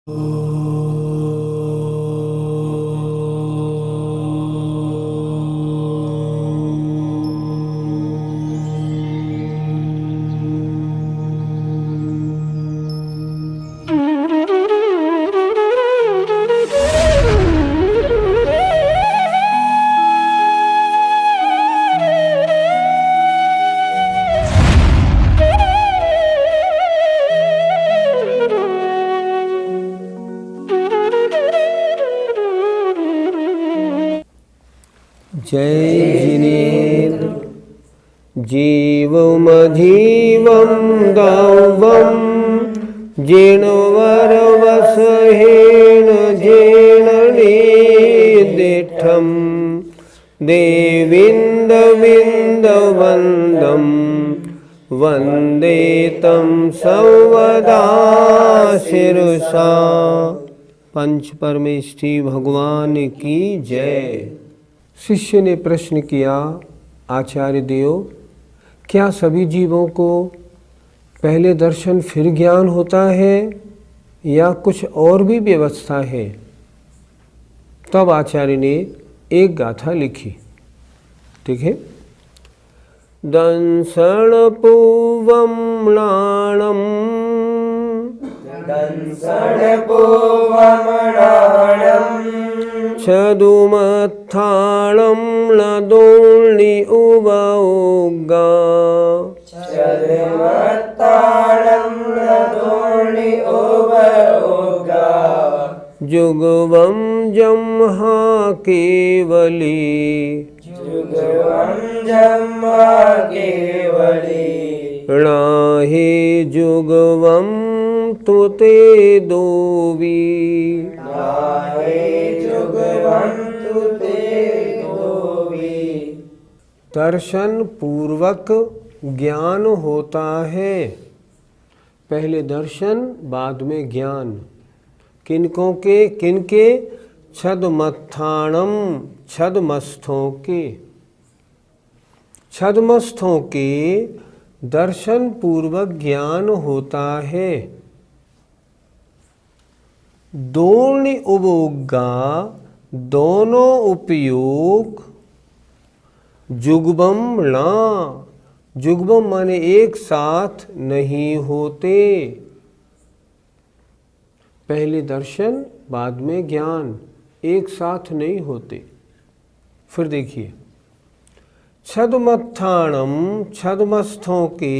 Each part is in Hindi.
जय जिनेन्द्र जीवमधीवं दौवं जिनवरवसहेन जेननेदिठं देविन्दविन्दवन्दं वन्दे तं सर्वदा शिरसा। पंच परमेष्ठी भगवान की जय। शिष्य ने प्रश्न किया, आचार्य देव, क्या सभी जीवों को पहले दर्शन फिर ज्ञान होता है या कुछ और भी व्यवस्था है? तब आचार्य ने एक गाथा लिखी। ठीक है। दंसण पूवं म्लाणं छदुमत्थाणं लदोल्नि उवोगा जुगवं जम्हा केवली णाहि जुगवं तुते दोवी दर्शन पूर्वक ज्ञान होता है। पहले दर्शन बाद में ज्ञान। किनको के? किनके? छदमत्थाणम, छदमस्थों के। छदमस्थों के दर्शन पूर्वक ज्ञान होता है। दोल्नि उवोगा, दोनों उपयोग। जुगबम ला, जुगबम माने एक साथ नहीं होते। पहले दर्शन बाद में ज्ञान, एक साथ नहीं होते। फिर देखिए, छदमत्थाणम, छदमस्थों के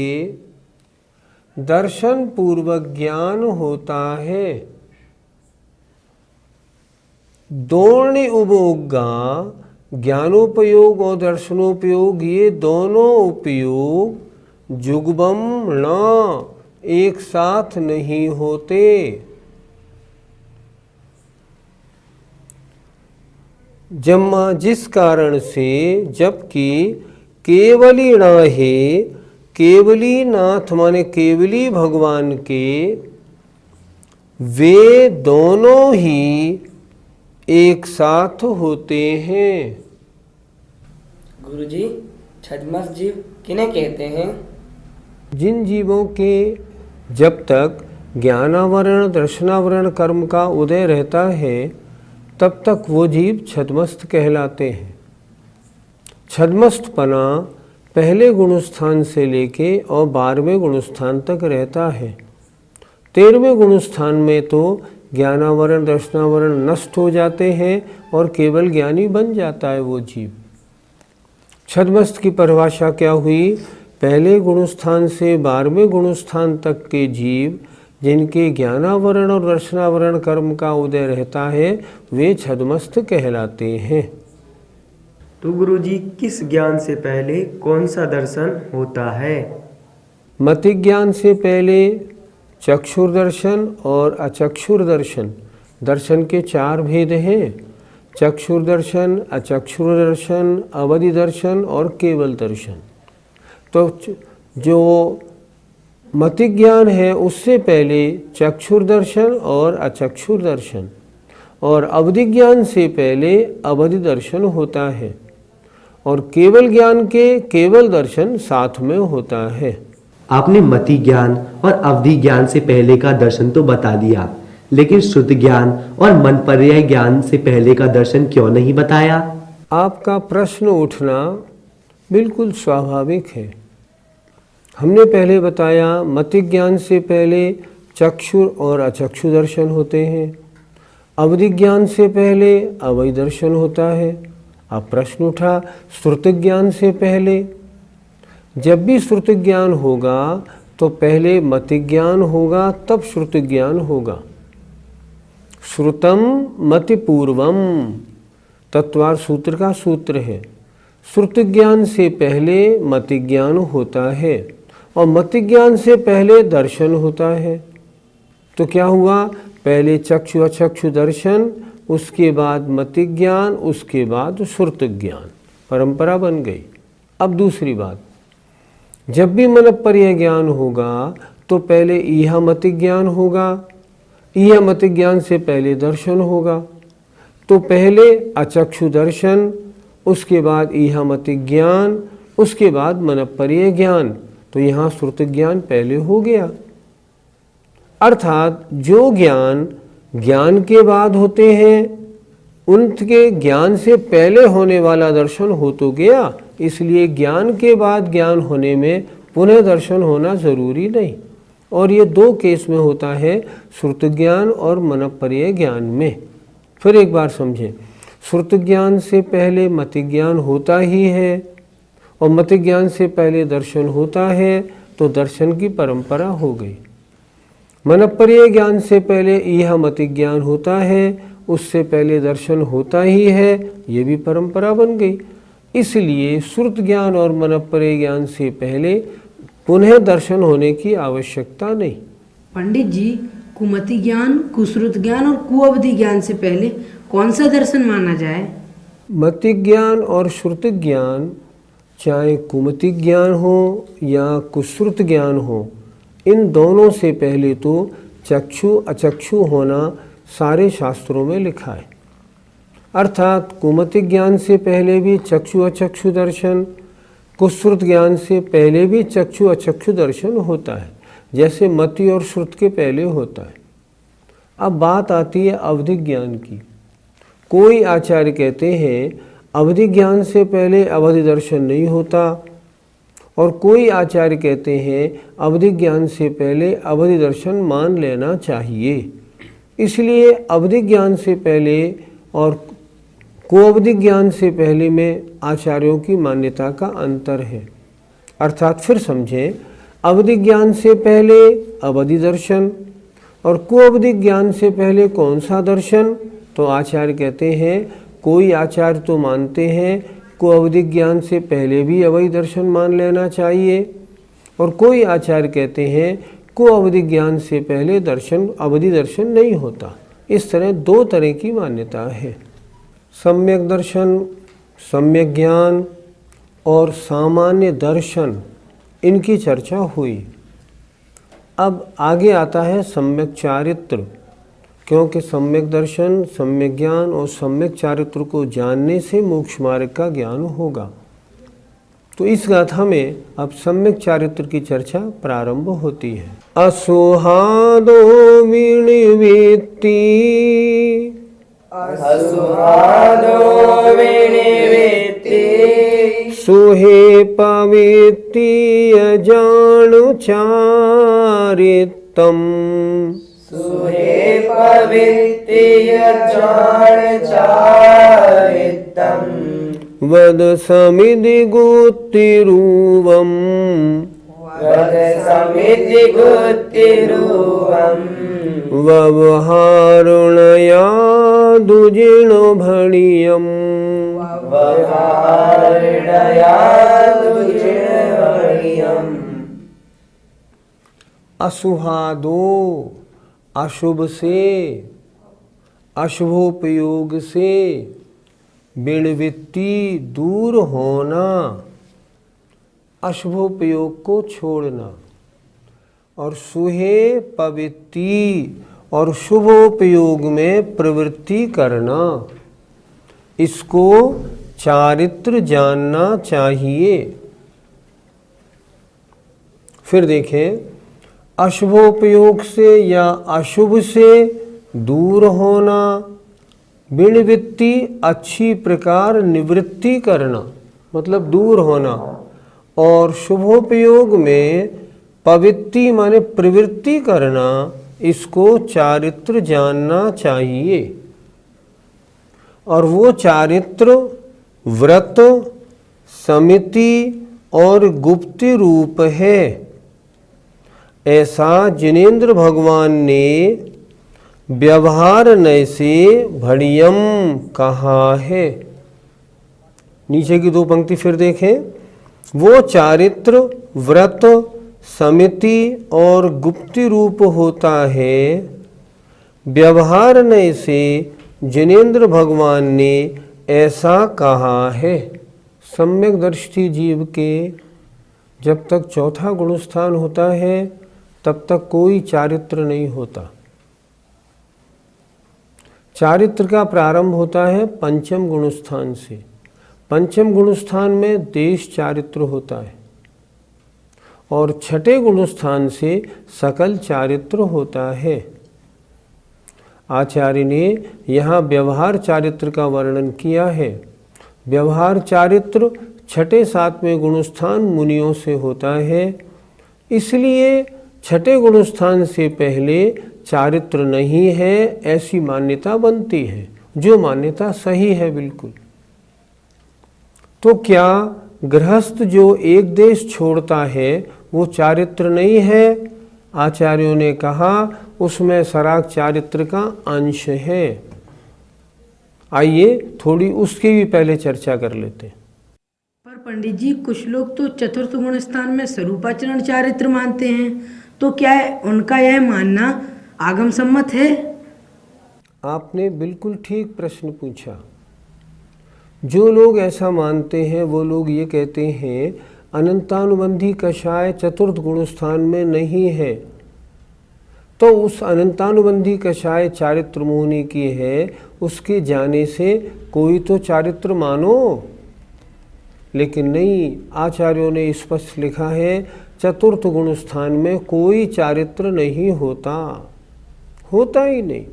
दर्शन पूर्वक ज्ञान होता है। दोल्नि उवोगा, ज्ञानोपयोग और दर्शनोपयोग, ये दोनों उपयोग जुगबम न, एक साथ नहीं होते। जम्मा, जिस कारण से, जबकि केवली नाहे, केवली नाथ माने केवली भगवान के, वे दोनों ही एक साथ होते हैं। गुरुजी, छदमस्त जीव किन्हें कहते हैं? जिन जीवों के जब तक ज्ञानावरण दर्शनावरण कर्म का उदय रहता है तब तक वो जीव छदमस्त कहलाते हैं। छदमस्तपना पहले गुणस्थान से लेके और 12वें गुणस्थान तक रहता है। 13वें गुणस्थान में तो ज्ञानावरण दर्शनावरण नष्ट हो जाते हैं और केवल ज्ञानी बन जाता है वो जीव। छदमस्त की परिभाषा क्या हुई? पहले गुणस्थान से 12वें गुणस्थान तक के जीव जिनके ज्ञानावरण और दर्शनावरण कर्म का उदय रहता है वे छदमस्त कहलाते हैं। तो गुरुजी, किस ज्ञान से पहले कौन सा दर्शन होता है? मति ज्ञान से पहले चक्षुर दर्शन और अचक्षुर दर्शन। दर्शन के 4 भेद हैं: चक्षुर दर्शन, अचक्षुर दर्शन, अवधि दर्शन और केवल दर्शन। तो जो मति ज्ञान है उससे पहले चक्षुर दर्शन और अचक्षुर दर्शन, और अवधि ज्ञान से पहले अवधि दर्शन होता है, और केवल ज्ञान के केवल दर्शन साथ में होता है। आपने मति ज्ञान और अवधि ज्ञान से पहले का दर्शन तो बता दिया, लेकिन श्रुति ज्ञान और मन पर्याय ज्ञान से पहले का दर्शन क्यों नहीं बताया? आपका प्रश्न उठना बिल्कुल स्वाभाविक है। हमने पहले बताया मतिक ज्ञान से पहले चक्षु और अचक्षु दर्शन होते हैं, अवधि ज्ञान से पहले अवधि दर्शन होता है। अब प्रश्न उठा श्रुति ज्ञान से पहले। जब भी श्रुति ज्ञान होगा तो पहले मति ज्ञान होगा, तब श्रुति ज्ञान होगा। श्रुतम मति पूर्वम तत्वार सूत्र का सूत्र है। श्रुति ज्ञान से पहले मति ज्ञान होता है और मति ज्ञान से पहले दर्शन होता है। तो क्या हुआ, पहले चक्षु अचक्षु दर्शन, उसके बाद मति ज्ञान, उसके बाद श्रुति ज्ञान, परंपरा बन गई। अब दूसरी बात, जब भी मन पर्याय ज्ञान होगा तो पहले इहा मति ज्ञान होगा, इहा मति ज्ञान से पहले दर्शन होगा। तो पहले अचक्षु दर्शन, उसके बाद इहा मति ज्ञान, उसके बाद मन पर्याय ज्ञान। तो यहाँ श्रुति ज्ञान पहले हो गया। अर्थात जो ज्ञान ज्ञान के बाद होते हैं उनके ज्ञान से पहले होने वाला दर्शन हो तो गया, इसलिए ज्ञान के बाद ज्ञान होने में पुनः दर्शन होना जरूरी नहीं। और ये दो केस में होता है, श्रुति ज्ञान और मन पर्याय ज्ञान में। फिर एक बार समझें, श्रुति ज्ञान से पहले मति ज्ञान होता ही है और मति ज्ञान से पहले दर्शन होता है, तो दर्शन की परंपरा हो गई। मन पर्याय ज्ञान से पहले यह मति ज्ञान होता है, उससे पहले दर्शन होता ही है, ये भी परंपरा बन गई। इसलिए श्रुत ज्ञान और मन पर्याय ज्ञान से पहले पुनः दर्शन होने की आवश्यकता नहीं। पंडित जी, कुमति ज्ञान, कुश्रुत ज्ञान और कुअवधि ज्ञान से पहले कौन सा दर्शन माना जाए? मति ज्ञान और श्रुति ज्ञान, चाहे कुमति ज्ञान हो या कुश्रुत ज्ञान हो, इन दोनों से पहले तो चक्षु अचक्षु होना सारे शास्त्रों में लिखा है। अर्थात कुमति ज्ञान से पहले भी चक्षु अचक्षु दर्शन, कुश्रुत ज्ञान से पहले भी चक्षु अचक्षु दर्शन होता है, जैसे मति और श्रुत के पहले होता है। अब बात आती है अवधि ज्ञान की। कोई आचार्य कहते हैं अवधि ज्ञान से पहले अवधि दर्शन नहीं होता, और कोई आचार्य कहते हैं अवधि ज्ञान से पहले अवधि दर्शन मान लेना चाहिए। इसलिए अवधि ज्ञान से पहले और कुअवधि ज्ञान से पहले में आचार्यों की मान्यता का अंतर है। अर्थात फिर समझें, अवधि ज्ञान से पहले अवधि दर्शन और कुअवधि ज्ञान से पहले कौन सा दर्शन? तो आचार्य कहते हैं, कोई आचार्य तो मानते हैं कुअवधि ज्ञान से पहले भी अवधि दर्शन मान लेना चाहिए, और कोई आचार्य कहते हैं कुअवधि ज्ञान से पहले दर्शन अवधि दर्शन नहीं होता। इस तरह दो तरह की मान्यता है। सम्यक दर्शन, सम्यक ज्ञान और सामान्य दर्शन, इनकी चर्चा हुई। अब आगे आता है सम्यक चारित्र, क्योंकि सम्यक दर्शन, सम्यक ज्ञान और सम्यक चारित्र को जानने से मोक्ष मार्ग का ज्ञान होगा। तो इस गाथा में अब सम्यक चारित्र की चर्चा प्रारंभ होती है। असुहादो विनिवेत्ति, असुहादो विनिवेत्ति, सुहे पवेत्ति अजानु चारितम, सुहे पवित्ति अजान चारितम, वद समिधि गोत्तिरूवम, वद समिति गोत्तिरूवम, व्यवहारुणया दुजिनो भणियम, व्यवहारुणया दुजिनो भणियम। असुहादो, अशुभ से, अशुभोपयोग से, विणवित्ति दूर होना, अशुभोपयोग को छोड़ना, और सुहे पवित्ति और शुभोपयोग में प्रवृत्ति करना, इसको चारित्र जानना चाहिए। फिर देखें, अशुभोपयोग से या अशुभ से दूर होना, विणवित्ति अच्छी प्रकार निवृत्ति करना, मतलब दूर होना। और शुभोपयोग में पवित्ति माने प्रवृत्ति करना, इसको चारित्र जानना चाहिए। और वो चारित्र व्रत, समिति और गुप्ति रूप है, ऐसा जिनेंद्र भगवान ने व्यवहार नय से भड़ियम कहा है। नीचे की दो पंक्ति फिर देखें। वो चारित्र व्रत, समिति और गुप्ति रूप होता है, व्यवहार नय से जिनेंद्र भगवान ने ऐसा कहा है। सम्यक दृष्टि जीव के जब तक चौथा गुणस्थान होता है तब तक कोई चारित्र नहीं होता। चारित्र का प्रारंभ होता है पंचम गुणस्थान से। पंचम गुणस्थान में देश चारित्र होता है और छठे गुणस्थान से सकल चारित्र होता है। आचार्य ने यहाँ व्यवहार चारित्र का वर्णन किया है। व्यवहार चारित्र छठे सातवें गुणस्थान मुनियों से होता है, इसलिए छठे गुणस्थान से पहले चारित्र नहीं है, ऐसी मान्यता बनती है, जो मान्यता सही है बिल्कुल। तो क्या गृहस्थ जो एक देश छोड़ता है वो चारित्र नहीं है? आचार्यों ने कहा उसमें सराग चारित्र का अंश है। आइए थोड़ी उसकी भी पहले चर्चा कर लेते हैं। पर पंडित जी, कुछ लोग तो चतुर्थ गुण स्थान में स्वरूपाचरण चारित्र मानते हैं, तो क्या उनका यह मानना आगम सम्मत है? आपने बिल्कुल ठीक प्रश्न पूछा। जो लोग ऐसा मानते हैं वो लोग ये कहते हैं अनंतानुबंधी कषाय चतुर्थ गुण स्थान में नहीं है, तो उस अनंतानुबंधी कषाय चारित्र मोहनी की है, उसके जाने से कोई तो चारित्र मानो। लेकिन नहीं, आचार्यों ने स्पष्ट लिखा है चतुर्थ गुण स्थान में कोई चारित्र नहीं होता, होता ही नहीं।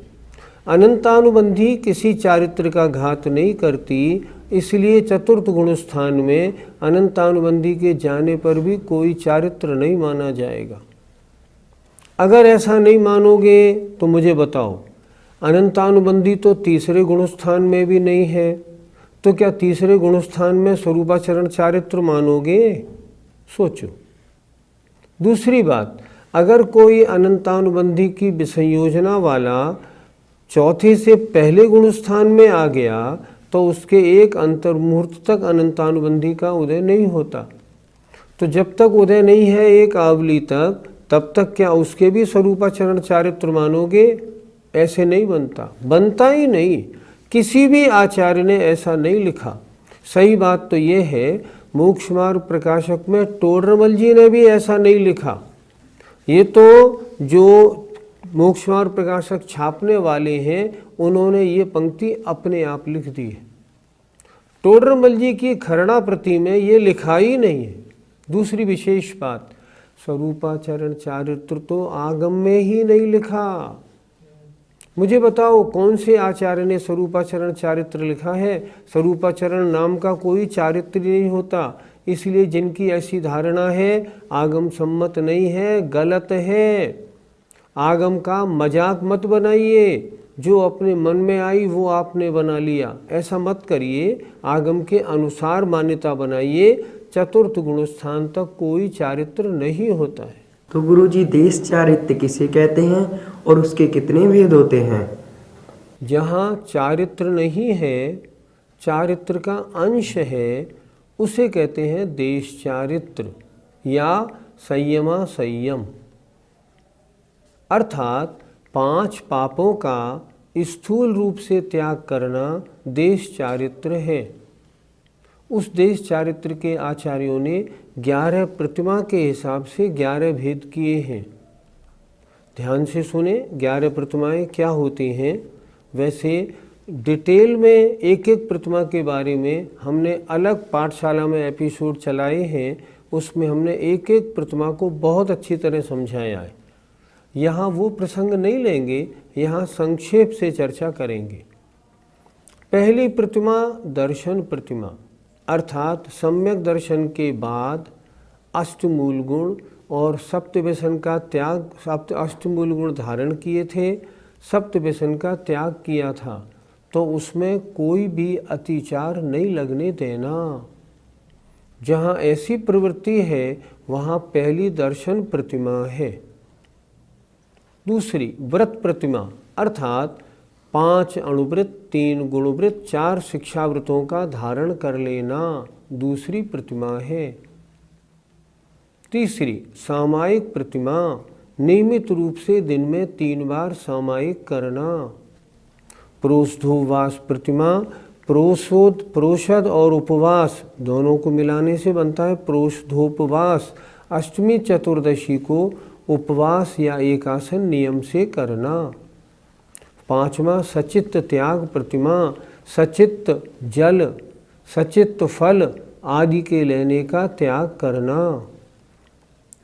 अनंतानुबंधी किसी चारित्र का घात नहीं करती, इसलिए चतुर्थ गुण स्थान में अनंतानुबंधी के जाने पर भी कोई चारित्र नहीं माना जाएगा। अगर ऐसा नहीं मानोगे तो मुझे बताओ, अनंतानुबंधी तो तीसरे गुणस्थान में भी नहीं है, तो क्या तीसरे गुणस्थान में स्वरूपाचरण चारित्र मानोगे? सोचो। दूसरी बात, अगर कोई अनंतानुबंधी की विसंयोजना वाला चौथे से पहले गुणस्थान में आ गया तो उसके एक अंतर मुहूर्त तक अनंतानुबंधी का उदय नहीं होता। तो जब तक उदय नहीं है एक आवली तक, तब तक क्या उसके भी स्वरूपाचरण चारित्र मानोगे? ऐसे नहीं बनता, बनता ही नहीं। किसी भी आचार्य ने ऐसा नहीं लिखा। सही बात तो ये है, मोक्ष मार्ग प्रकाशक में टोडरमल जी ने भी ऐसा नहीं लिखा। ये तो जो मोक्ष मार्ग प्रकाशक छापने वाले हैं उन्होंने ये पंक्ति अपने आप लिख दी है। टोडरमल जी की खरड़ा प्रति में ये लिखा ही नहीं है। दूसरी विशेष बात, स्वरूपाचरण चारित्र तो आगम में ही नहीं लिखा। मुझे बताओ कौन से आचार्य ने स्वरूपाचरण चारित्र लिखा है? स्वरूपाचरण नाम का कोई चारित्र नहीं होता, इसलिए जिनकी ऐसी धारणा है आगम सम्मत नहीं है, गलत है। आगम का मजाक मत बनाइए, जो अपने मन में आई वो आपने बना लिया, ऐसा मत करिए। आगम के अनुसार मान्यता बनाइए। चतुर्थ गुणस्थान तक कोई चारित्र नहीं होता है। तो गुरुजी, देश चारित्र किसे कहते हैं और उसके कितने भेद होते हैं? जहाँ चारित्र नहीं है, चारित्र का अंश है, उसे कहते हैं देश चारित्र या संयमा संयम। अर्थात 5 पापों का स्थूल रूप से त्याग करना देश चारित्र है। उस देश चारित्र के आचार्यों ने 11 प्रतिमा के हिसाब से 11 भेद किए हैं। ध्यान से सुने 11 प्रतिमाएं क्या होती हैं। वैसे डिटेल में एक एक प्रतिमा के बारे में हमने अलग पाठशाला में एपिसोड चलाए हैं, उसमें हमने एक एक प्रतिमा को बहुत अच्छी तरह समझाया है। यहाँ वो प्रसंग नहीं लेंगे, यहाँ संक्षेप से चर्चा करेंगे। पहली प्रतिमा दर्शन प्रतिमा, अर्थात सम्यक दर्शन के बाद अष्टमूल गुण और सप्त व्यसन का त्याग, अष्टमूल गुण धारण किए थे, सप्त व्यसन का त्याग किया था, तो उसमें कोई भी अतिचार नहीं लगने देना। जहाँ ऐसी प्रवृत्ति है वहाँ पहली दर्शन प्रतिमा है। दूसरी व्रत प्रतिमा, अर्थात 5 अणुव्रत, 3 गुणव्रत, 4 शिक्षाव्रतों का धारण कर लेना, दूसरी प्रतिमा है। तीसरी सामायिक प्रतिमा, नियमित रूप से दिन में 3 बार सामायिक करना। प्रोषधोपवास प्रतिमा, प्रोषद और उपवास दोनों को मिलाने से बनता है प्रोषधोपवास। अष्टमी चतुर्दशी को उपवास या एकासन नियम से करना। पांचवा सचित्त त्याग प्रतिमा, सचित्त जल, सचित्त फल आदि के लेने का त्याग करना।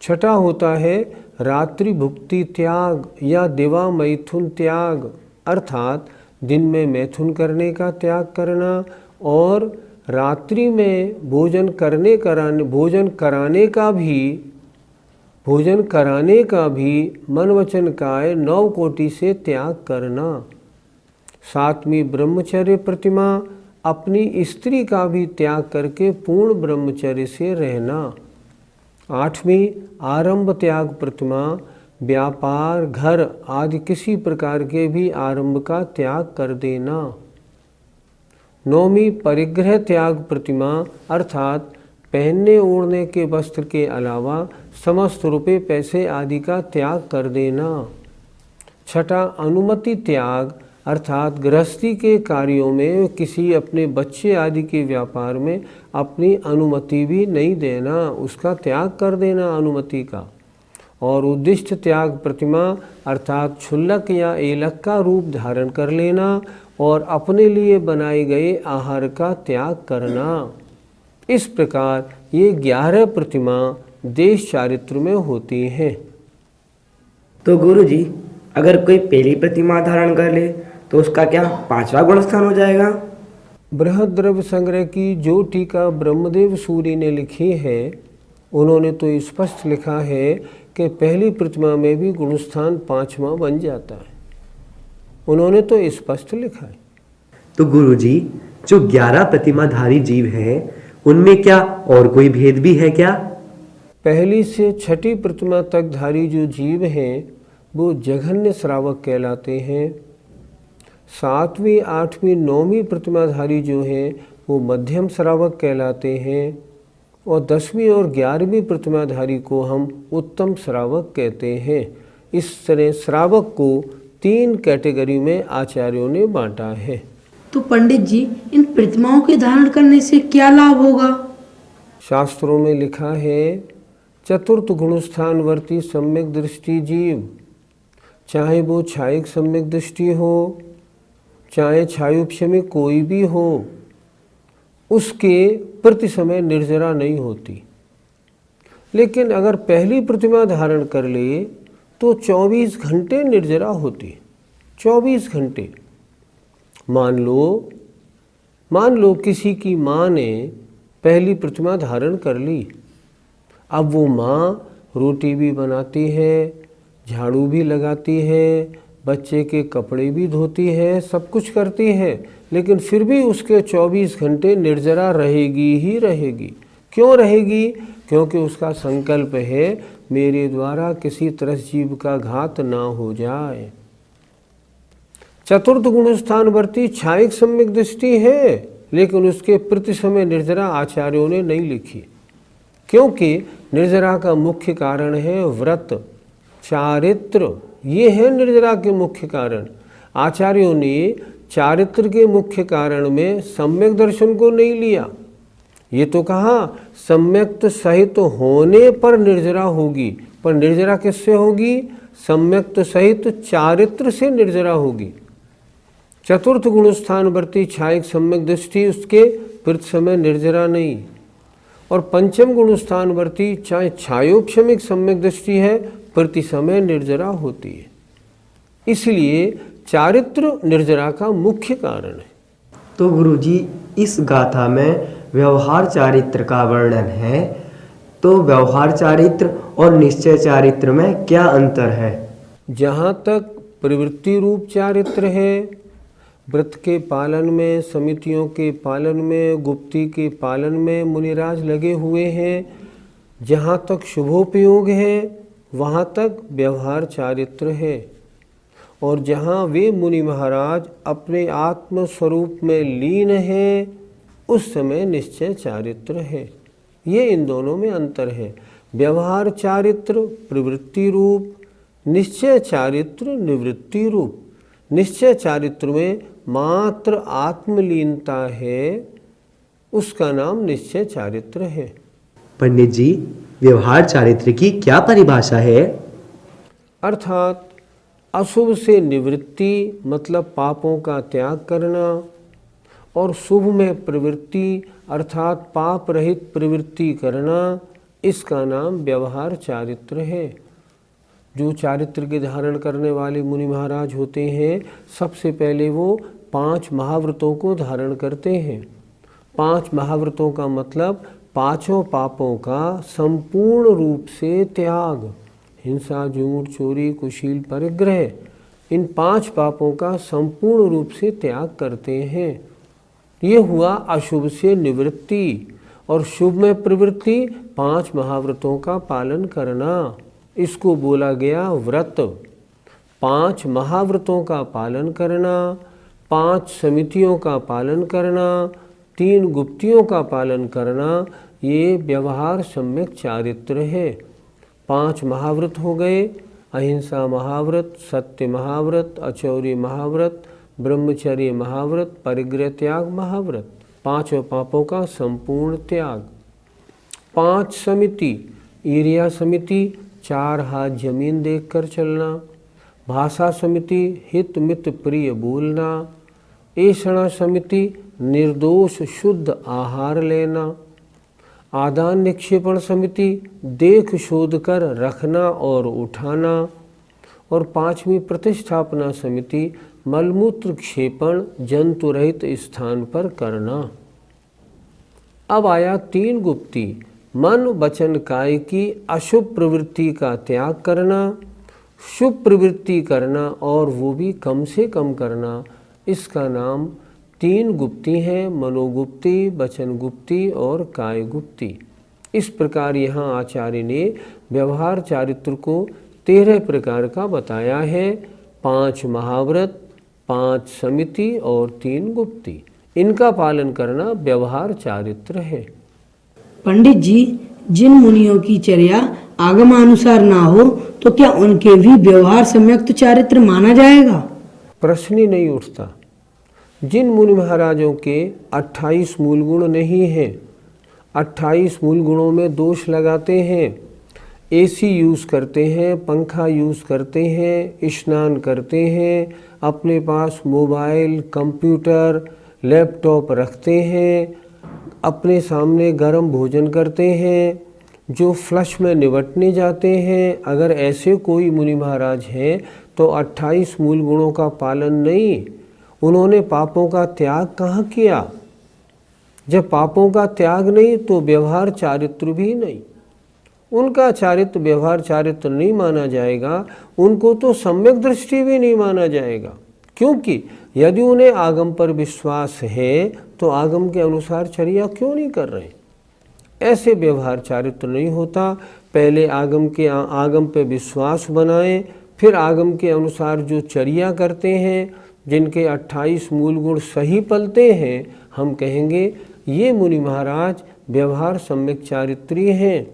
छठा होता है रात्रि भुक्ति त्याग या दिवा मैथुन त्याग, अर्थात दिन में मैथुन करने का त्याग करना और रात्रि में भोजन कराने का भी मन वचन काय 9 कोटि से त्याग करना। 7वीं ब्रह्मचर्य प्रतिमा, अपनी स्त्री का भी त्याग करके पूर्ण ब्रह्मचर्य से रहना। 8वीं आरंभ त्याग प्रतिमा, व्यापार, घर आदि किसी प्रकार के भी आरंभ का त्याग कर देना। 9वीं परिग्रह त्याग प्रतिमा, अर्थात पहनने ओढ़ने के वस्त्र के अलावा समस्त रुपए पैसे आदि का त्याग कर देना। छठा अनुमति त्याग, अर्थात गृहस्थी के कार्यों में किसी अपने बच्चे आदि के व्यापार में अपनी अनुमति भी नहीं देना, उसका त्याग कर देना अनुमति का। और उद्दिष्ट त्याग प्रतिमा, अर्थात क्षुल्लक या एलक का रूप धारण कर लेना और अपने लिए बनाए गए आहार का त्याग करना। इस प्रकार ये 11 प्रतिमा देश चारित्र में होती हैं। तो गुरुजी, अगर कोई पहली प्रतिमा धारण कर ले तो उसका क्या 5वां गुण स्थान हो जाएगा? बृहद द्रव्य संग्रह की जो टीका ब्रह्मदेव सूरी ने लिखी है, उन्होंने तो स्पष्ट लिखा है कि पहली प्रतिमा में भी गुणस्थान 5वां बन जाता है। उन्होंने तो स्पष्ट लिखा है। तो गुरुजी, जो 11 प्रतिमाधारी जीव हैं, उनमें क्या और कोई भेद भी है क्या? पहली से छठी प्रतिमा तक धारी जो जीव हैं वो जघन्य श्रावक कहलाते हैं। 7वीं, 8वीं, 9वीं प्रतिमाधारी जो हैं वो मध्यम श्रावक कहलाते हैं और 10वीं और 11वीं प्रतिमाधारी को हम उत्तम श्रावक कहते हैं। इस तरह श्रावक को 3 कैटेगरी में आचार्यों ने बांटा है। तो पंडित जी, इन प्रतिमाओं के धारण करने से क्या लाभ होगा? शास्त्रों में लिखा है चतुर्थ गुणस्थानवर्ती सम्यक दृष्टि जीव, चाहे वो छायिक सम्यक दृष्टि हो चाहे छायोपशमी कोई भी हो, उसके प्रति समय निर्जरा नहीं होती। लेकिन अगर पहली प्रतिमा धारण कर ले तो 24 घंटे निर्जरा होती। 24 घंटे। मान लो किसी की माँ ने पहली प्रतिमा धारण कर ली। अब वो माँ रोटी भी बनाती है, झाड़ू भी लगाती है, बच्चे के कपड़े भी धोती है, सब कुछ करती है, लेकिन फिर भी उसके 24 घंटे निर्जरा रहेगी ही रहेगी। क्यों रहेगी? क्योंकि उसका संकल्प है मेरे द्वारा किसी तरह जीव का घात ना हो जाए। चतुर्थ गुणस्थानवर्ती छायिक सम्यक दृष्टि है, लेकिन उसके प्रति समय निर्जरा आचार्यों ने नहीं लिखी, क्योंकि निर्जरा का मुख्य कारण है व्रत, चारित्र। ये है निर्जरा के मुख्य कारण। आचार्यों ने चारित्र के मुख्य कारण में सम्यक दर्शन को नहीं लिया। ये तो कहा सम्यक्त सहित होने पर निर्जरा होगी, पर निर्जरा किससे होगी? सम्यक्त सहित चारित्र से निर्जरा होगी। चतुर्थ गुणस्थानवर्ती छायिक सम्यक दृष्टि, उसके प्रति समय निर्जरा नहीं। और पंचम गुणस्थानवर्ती चाहे छायोपशमिक सम्यक दृष्टि है, प्रति समय निर्जरा होती है। इसलिए चारित्र निर्जरा का मुख्य कारण है। तो गुरुजी इस गाथा में व्यवहार चारित्र का वर्णन है, तो व्यवहार चारित्र और निश्चय चारित्र में क्या अंतर है? जहाँ तक प्रवृत्ति रूप चारित्र है, व्रत के पालन में, समितियों के पालन में, गुप्ती के पालन में मुनिराज लगे हुए हैं, जहाँ तक शुभोपयोग है वहाँ तक व्यवहार चारित्र है। और जहाँ वे मुनि महाराज अपने आत्म स्वरूप में लीन हैं उस समय निश्चय चारित्र है। ये इन दोनों में अंतर है। व्यवहार चारित्र प्रवृत्ति रूप, निश्चय चारित्र निवृत्ति रूप। निश्चय चारित्र में मात्र आत्मलीनता है, उसका नाम निश्चय चारित्र है। पंडित जी, व्यवहार चारित्र की क्या परिभाषा है? अर्थात अशुभ से निवृत्ति मतलब पापों का त्याग करना, और शुभ में प्रवृत्ति अर्थात पाप रहित प्रवृत्ति करना, इसका नाम व्यवहार चारित्र है। जो चारित्र के धारण करने वाले मुनि महाराज होते हैं, सबसे पहले वो 5 महाव्रतों को धारण करते हैं। 5 महाव्रतों का मतलब 5 पापों का संपूर्ण रूप से त्याग, हिंसा, झूठ, चोरी, कुशील, परिग्रह, इन 5 पापों का संपूर्ण रूप से त्याग करते हैं। ये हुआ अशुभ से निवृत्ति। और शुभ में प्रवृत्ति 5 महाव्रतों का पालन करना, इसको बोला गया व्रत। 5 महाव्रतों का पालन करना, 5 समितियों का पालन करना, 3 गुप्तियों का पालन करना, ये व्यवहार सम्यक चारित्र है। 5 महाव्रत हो गए, अहिंसा महाव्रत, सत्य महाव्रत, अचौरी महाव्रत, ब्रह्मचर्य महाव्रत, परिग्रह त्याग महाव्रत, 5 पापों का संपूर्ण त्याग। 5 समिति, ईर्ष्या समिति 4 हाथ जमीन देखकर चलना, भाषा समिति हित मित प्रिय बोलना, ऐषणा समिति निर्दोष शुद्ध आहार लेना, आदान निक्षेपण समिति देख शोध कर रखना और उठाना, और 5वीं प्रतिष्ठापना समिति मलमूत्र क्षेपण जंतु रहित स्थान पर करना। अब आया 3 गुप्ती, मन वचन काय की अशुभ प्रवृत्ति का त्याग करना, शुभ प्रवृत्ति करना और वो भी कम से कम करना, इसका नाम 3 गुप्ती हैं, मनोगुप्ती, वचन गुप्ती और काय गुप्ती। इस प्रकार यहाँ आचार्य ने व्यवहार चारित्र को 13 प्रकार का बताया है। 5 महाव्रत, 5 समिति और 3 गुप्ती, इनका पालन करना व्यवहार चारित्र है। पंडित जी, जिन मुनियों की चर्या आगमानुसार ना हो तो क्या उनके भी व्यवहार सम्यक्त चारित्र माना जाएगा? प्रश्न ही नहीं उठता। जिन मुनि महाराजों के 28 मूल गुण नहीं हैं, 28 मूल गुणों में दोष लगाते हैं, एसी यूज़ करते हैं, पंखा यूज़ करते हैं, स्नान करते हैं, अपने पास मोबाइल, कंप्यूटर, लैपटॉप रखते हैं, अपने सामने गर्म भोजन करते हैं, जो फ्लश में निबटने जाते हैं, अगर ऐसे कोई मुनि महाराज हैं तो 28 मूल गुणों का पालन नहीं, उन्होंने पापों का त्याग कहाँ किया? जब पापों का त्याग नहीं तो व्यवहार चारित्र भी नहीं, उनका चारित्र व्यवहार चारित्र नहीं माना जाएगा, उनको तो सम्यक दृष्टि भी नहीं माना जाएगा। क्योंकि यदि उन्हें आगम पर विश्वास है तो आगम के अनुसार चर्या क्यों नहीं कर रहे? ऐसे व्यवहार चारित्र नहीं होता। पहले आगम पे विश्वास बनाएं, फिर आगम के अनुसार जो चर्या करते हैं, जिनके 28 मूल गुण सही पलते हैं, हम कहेंगे ये मुनि महाराज व्यवहार सम्यक चारित्रीय हैं।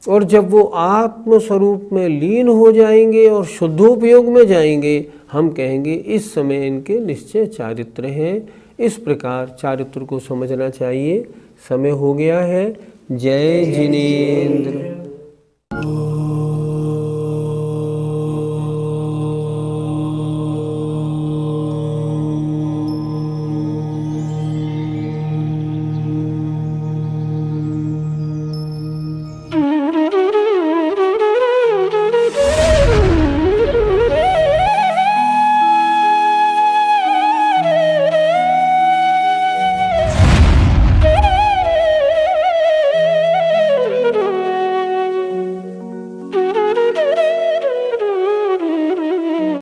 और जब वो आत्म स्वरूप में लीन हो जाएंगे और शुद्धोपयोग में जाएंगे, हम कहेंगे इस समय इनके निश्चय चारित्र हैं। इस प्रकार चारित्र को समझना चाहिए। समय हो गया है। जय जिनेंद्र।